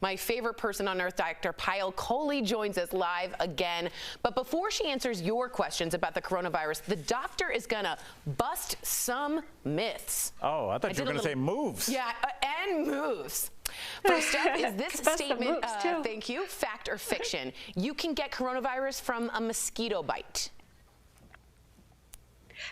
My favorite person on earth, Dr. Payal Kohli, joins us live again. But before she answers your questions about the coronavirus, the doctor is going to bust some myths. Oh, I thought you were going to say moves. Yeah, and moves. First up is this statement, thank you, fact or fiction. You can get coronavirus from a mosquito bite.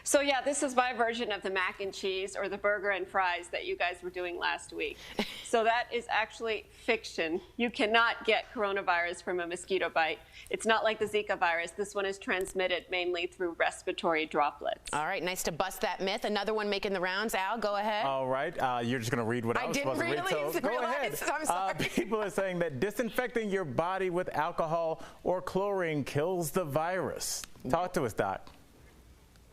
So yeah, this is my version of the mac and cheese or the burger and fries that you guys were doing last week. So that is actually fiction. You cannot get coronavirus from a mosquito bite. It's not like the Zika virus. This one is transmitted mainly through respiratory droplets. All right, nice to bust that myth. Another one making the rounds. Al, go ahead. All right, you're just going to read what I was supposed to read. So go ahead. I'm sorry. People are saying that disinfecting your body with alcohol or chlorine kills the virus. Talk to us, Doc.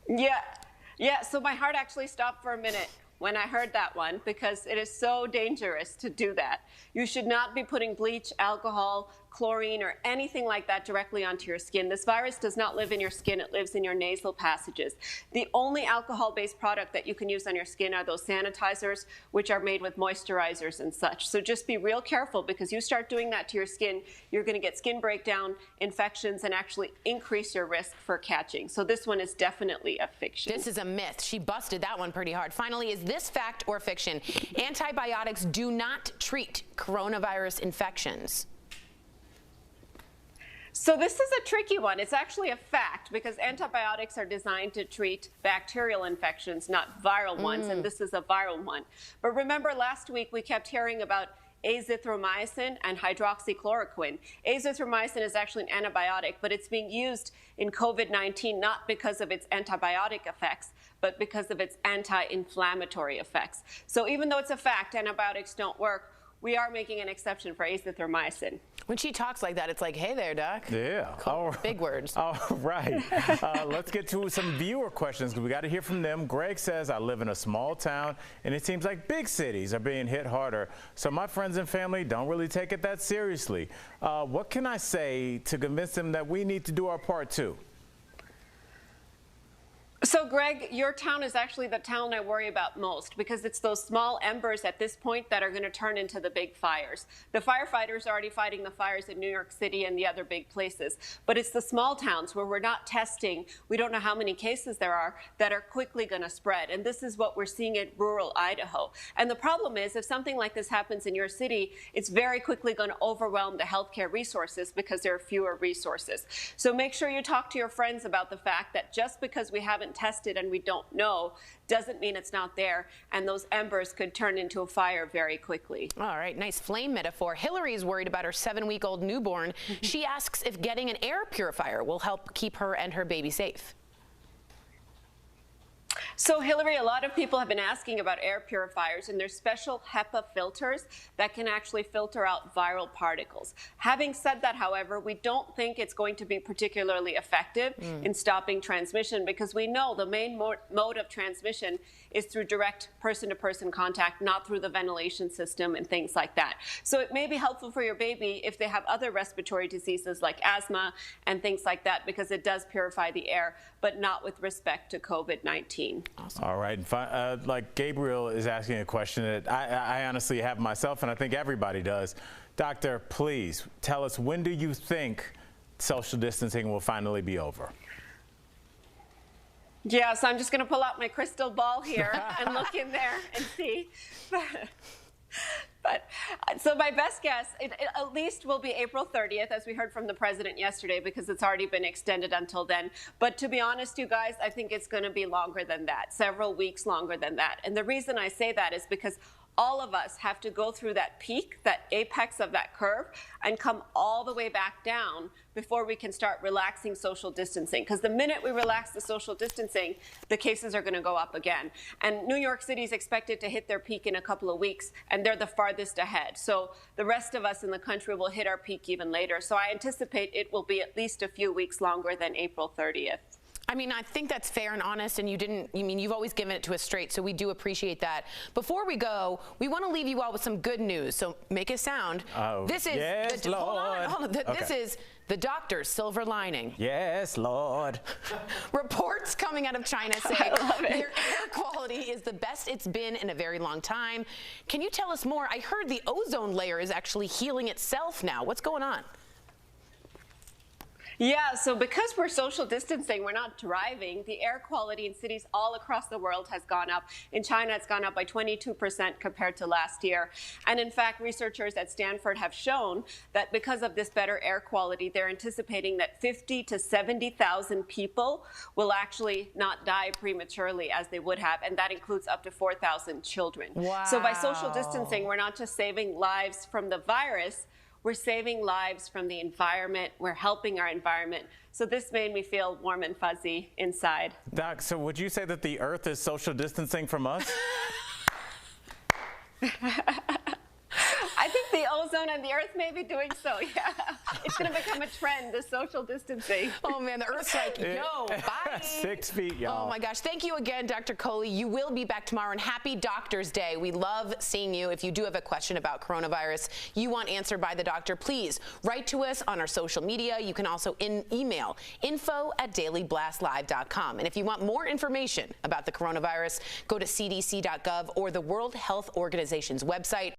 Yeah, so my heart actually stopped for a minute when I heard that one because it is so dangerous to do that. You should not be putting bleach, alcohol, chlorine, or anything like that directly onto your skin. This virus does not live in your skin, it lives in your nasal passages. The only alcohol-based product that you can use on your skin are those sanitizers, which are made with moisturizers and such. So just be real careful because you start doing that to your skin, you're going to get skin breakdown, infections, and actually increase your risk for catching. So this one is definitely a fiction. This is a myth. She busted that one pretty hard. Finally, is this fact or fiction? Antibiotics do not treat coronavirus infections. So this is a tricky one. It's actually a fact because antibiotics are designed to treat bacterial infections, not viral ones, and this is a viral one. But remember last week we kept hearing about azithromycin and hydroxychloroquine. Azithromycin is actually an antibiotic, but it's being used in COVID-19 not because of its antibiotic effects, but because of its anti-inflammatory effects. So even though it's a fact, antibiotics don't work, we are making an exception for azithromycin. When she talks like that, it's like, hey there, Doc. Yeah. Cool. Big words. All right. Let's get to some viewer questions because we got to hear from them. Greg says, I live in a small town, and it seems like big cities are being hit harder. So my friends and family don't really take it that seriously. What can I say to convince them that we need to do our part too? So, Greg, your town is actually the town I worry about most because it's those small embers at this point that are going to turn into the big fires. The firefighters are already fighting the fires in New York City and the other big places, but it's the small towns where we're not testing, we don't know how many cases there are, that are quickly going to spread. And this is what we're seeing in rural Idaho. And the problem is if something like this happens in your city, it's very quickly going to overwhelm the healthcare resources because there are fewer resources. So make sure you talk to your friends about the fact that just because we haven't tested and we don't know doesn't mean it's not there, and those embers could turn into a fire very quickly. All right, nice flame metaphor. Hillary is worried about her 7-week-old newborn. She asks if getting an air purifier will help keep her and her baby safe. So, Hillary, a lot of people have been asking about air purifiers, and there's special HEPA filters that can actually filter out viral particles. Having said that, however, we don't think it's going to be particularly effective in stopping transmission because we know the main mode of transmission is through direct person-to-person contact, not through the ventilation system and things like that. So it may be helpful for your baby if they have other respiratory diseases like asthma and things like that because it does purify the air, but not with respect to COVID-19. Awesome. All right. Like Gabriel is asking a question that I honestly have myself, and I think everybody does. Doctor, please tell us, when do you think social distancing will finally be over? Yeah, so I'm just going to pull out my crystal ball here and look in there and see. So my best guess, it at least will be April 30th, as we heard from the president yesterday, because it's already been extended until then. But to be honest, you guys, I think it's going to be longer than that, several weeks longer than that. And the reason I say that is because all of us have to go through that peak, that apex of that curve, and come all the way back down before we can start relaxing social distancing. Because the minute we relax the social distancing, the cases are going to go up again. And New York City is expected to hit their peak in a couple of weeks, and they're the farthest ahead. So the rest of us in the country will hit our peak even later. So I anticipate it will be at least a few weeks longer than April 30th. I mean, I think that's fair and honest, and you've always given it to us straight, so we do appreciate that. Before we go, we want to leave you all with some good news, so make it sound. This is, yes, Lord. hold on. This is the doctor's silver lining. Yes, Lord. Reports coming out of China say their air quality is the best it's been in a very long time. Can you tell us more? I heard the ozone layer is actually healing itself now. What's going on? Yeah, so because we're social distancing, we're not driving, the air quality in cities all across the world has gone up. In China, it's gone up by 22% compared to last year. And in fact, researchers at Stanford have shown that because of this better air quality, they're anticipating that 50 to 70,000 people will actually not die prematurely as they would have, and that includes up to 4,000 children. Wow. So by social distancing, we're not just saving lives from the virus, we're saving lives from the environment. We're helping our environment. So this made me feel warm and fuzzy inside. Doc, so would you say that the Earth is social distancing from us? I think the ozone and the Earth may be doing so, yeah. It's going to become a trend, the social distancing. Oh, man, the Earth's like, yo, bye. 6 feet, y'all. Oh, my gosh. Thank you again, Dr. Kohli. You will be back tomorrow, and happy Doctor's Day. We love seeing you. If you do have a question about coronavirus you want answered by the doctor, please write to us on our social media. You can also email info@dailyblastlive.com. And if you want more information about the coronavirus, go to cdc.gov or the World Health Organization's website.